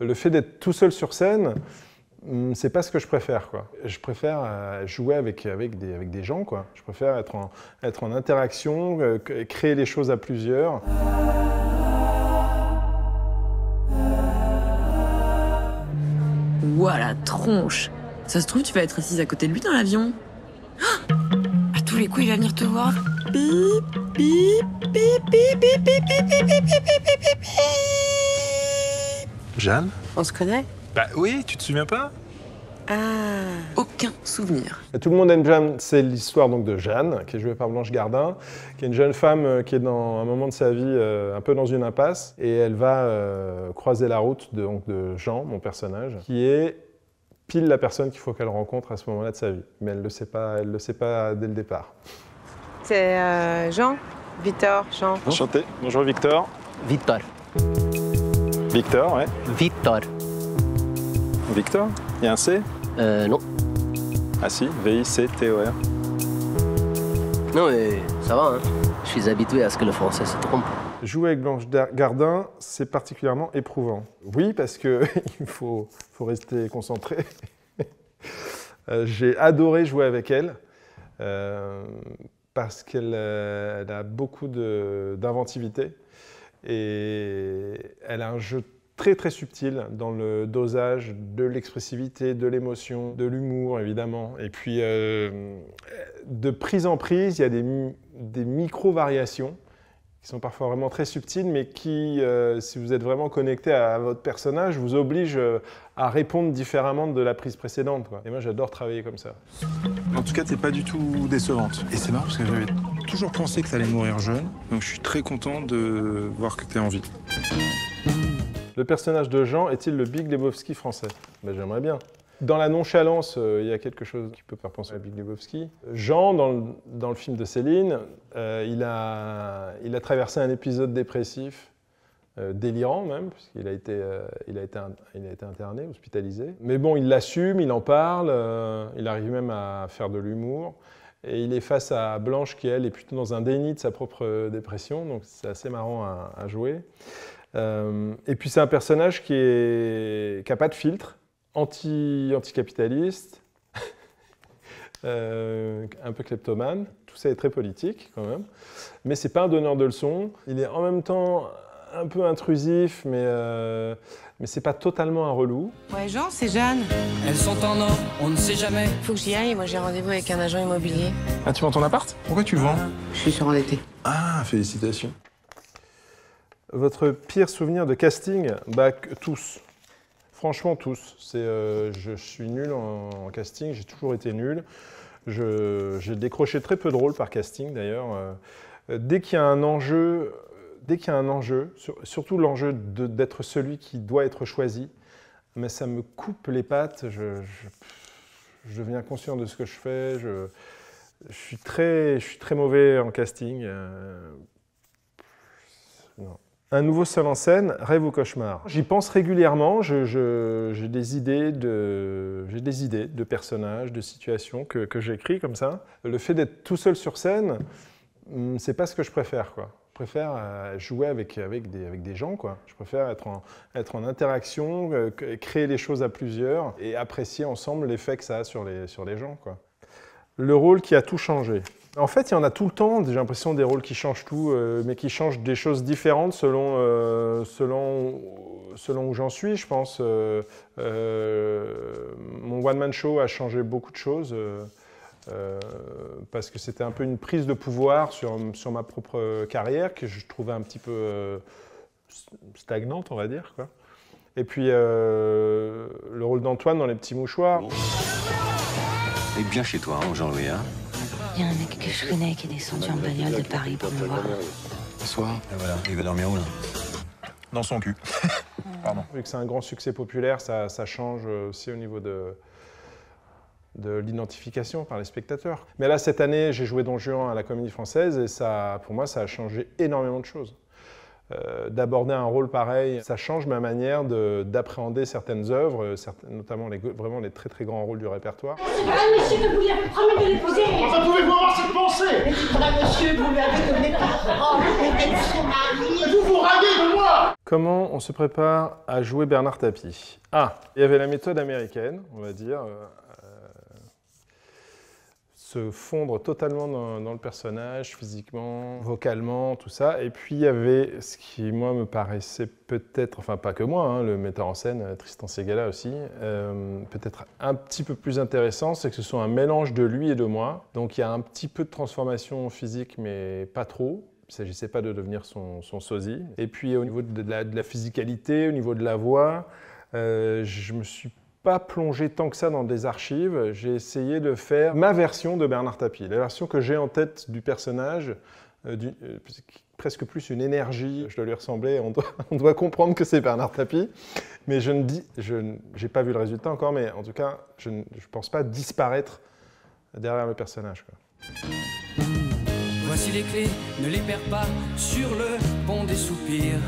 Le fait d'être tout seul sur scène, c'est pas ce que je préfère, quoi. Je préfère jouer avec des gens, quoi. Je préfère être en interaction, créer les choses à plusieurs. Ouah, la tronche! Ça se trouve, tu vas être assise à côté de lui dans l'avion. À tous les coups, il va venir te voir. Bip, bip, bip, bip, bip, bip, bip, bip, bip, bip, bip, bip, bip. Jeanne? On se connaît? Bah oui, tu te souviens pas? Ah, aucun souvenir. Et Tout le monde aime Jeanne, c'est l'histoire donc de Jeanne, qui est jouée par Blanche Gardin, qui est une jeune femme qui est dans un moment de sa vie un peu dans une impasse, et elle va croiser la route de Jean, mon personnage, qui est pile la personne qu'il faut qu'elle rencontre à ce moment-là de sa vie. Mais elle le sait pas dès le départ. C'est Jean, Victor, Jean. Enchanté. Bonjour Victor. Victor. Victor, ouais. Victor. Victor, il y a un C? Non. Ah si, V-I-C-T-O-R. Non, mais ça va, hein. Je suis habitué à ce que le français se trompe. Jouer avec Blanche Gardin, c'est particulièrement éprouvant. Oui, parce qu'il faut rester concentré. J'ai adoré jouer avec elle, parce qu'elle a beaucoup d'inventivité et elle a un jeu très très subtil dans le dosage de l'expressivité, de l'émotion, de l'humour évidemment. Et puis de prise en prise, il y a des micro-variations qui sont parfois vraiment très subtiles, mais qui, si vous êtes vraiment connecté à votre personnage, vous obligent à répondre différemment de la prise précédente, quoi. Et moi, j'adore travailler comme ça. En tout cas, t'es pas du tout décevante. Et c'est marrant parce que j'avais toujours pensé que t'allais mourir jeune. Donc je suis très content de voir que t'es en vie. Le personnage de Jean est-il le Big Lebowski français? Ben, j'aimerais bien. Dans la nonchalance, il y a quelque chose qui peut faire penser à Big Lebowski. Jean, dans le film de Céline, il a traversé un épisode dépressif, délirant même, puisqu'il a été interné, hospitalisé. Mais bon, il l'assume, il en parle, il arrive même à faire de l'humour. Et il est face à Blanche qui, elle, est plutôt dans un déni de sa propre dépression, donc c'est assez marrant à jouer. Et puis c'est un personnage qui n'a pas de filtre, anticapitaliste, un peu kleptomane. Tout ça est très politique quand même, mais c'est pas un donneur de leçons. Il est en même temps un peu intrusif, mais c'est pas totalement un relou. Ouais, Jean, c'est Jeanne. Elles sont en or, on ne sait jamais. Faut que j'y aille, moi j'ai rendez-vous avec un agent immobilier. Ah, tu vends ton appart? Pourquoi tu le vends? Je suis surendettée. Ah, félicitations. Votre pire souvenir de casting? Bah, tous. Franchement, tous. Je suis nul en casting, j'ai toujours été nul. J'ai décroché très peu de rôles par casting, d'ailleurs. Dès qu'il y a un enjeu, surtout l'enjeu d'être celui qui doit être choisi, mais ça me coupe les pattes. Je deviens conscient de ce que je fais. Je suis très mauvais en casting. Non. Un nouveau seul en scène, rêve ou cauchemar? J'y pense régulièrement, j'ai des idées de personnages, de situations que j'écris comme ça. Le fait d'être tout seul sur scène, c'est pas ce que je préfère, quoi. Je préfère jouer avec des gens, quoi. Je préfère être en interaction, créer les choses à plusieurs et apprécier ensemble l'effet que ça a sur les gens, quoi. Le rôle qui a tout changé. En fait, il y en a tout le temps, j'ai l'impression, des rôles qui changent tout, mais qui changent des choses différentes selon où j'en suis, je pense. Mon one-man show a changé beaucoup de choses, parce que c'était un peu une prise de pouvoir sur ma propre carrière, que je trouvais un petit peu stagnante, on va dire, quoi. Et puis, le rôle d'Antoine dans Les Petits Mouchoirs. Et bien chez toi, hein, Jean-Louis, hein? Il y a un mec que je connais qui est descendu en bagnole de Paris pour me voir. Bonsoir. Et voilà, il va dormir où, là? Dans son cul. Pardon. Vu que c'est un grand succès populaire, ça change aussi au niveau de l'identification par les spectateurs. Mais là, cette année, j'ai joué Don Juan à la Comédie Française et ça, pour moi, ça a changé énormément de choses. d'aborder un rôle pareil. Ça change ma manière d'appréhender certaines œuvres, notamment vraiment les très très grands rôles du répertoire. C'est vrai, monsieur, que vous lui avez promis de l'épouser. Enfin, pouvez-vous avoir cette pensée? Mais c'est vrai, monsieur, vous lui avez donné parole. Elle est son mari. Vous vous raillez de moi! Comment on se prépare à jouer Bernard Tapie? Ah, il y avait la méthode américaine, on va dire. Se fondre totalement dans le personnage, physiquement, vocalement, tout ça. Et puis il y avait ce qui, moi, me paraissait peut-être, enfin pas que moi, hein, le metteur en scène, Tristan Ségala aussi, peut-être un petit peu plus intéressant, c'est que ce soit un mélange de lui et de moi. Donc il y a un petit peu de transformation physique, mais pas trop. Il ne s'agissait pas de devenir son sosie. Et puis au niveau de la physicalité, au niveau de la voix, je me suis pas plongé tant que ça dans des archives, j'ai essayé de faire ma version de Bernard Tapie, la version que j'ai en tête du personnage, presque plus une énergie, je dois lui ressembler, on doit comprendre que c'est Bernard Tapie, mais je n'ai pas vu le résultat encore, mais en tout cas, je ne pense pas disparaître derrière le personnage, quoi. Voici les clés, ne les perds pas sur le pont des soupirs.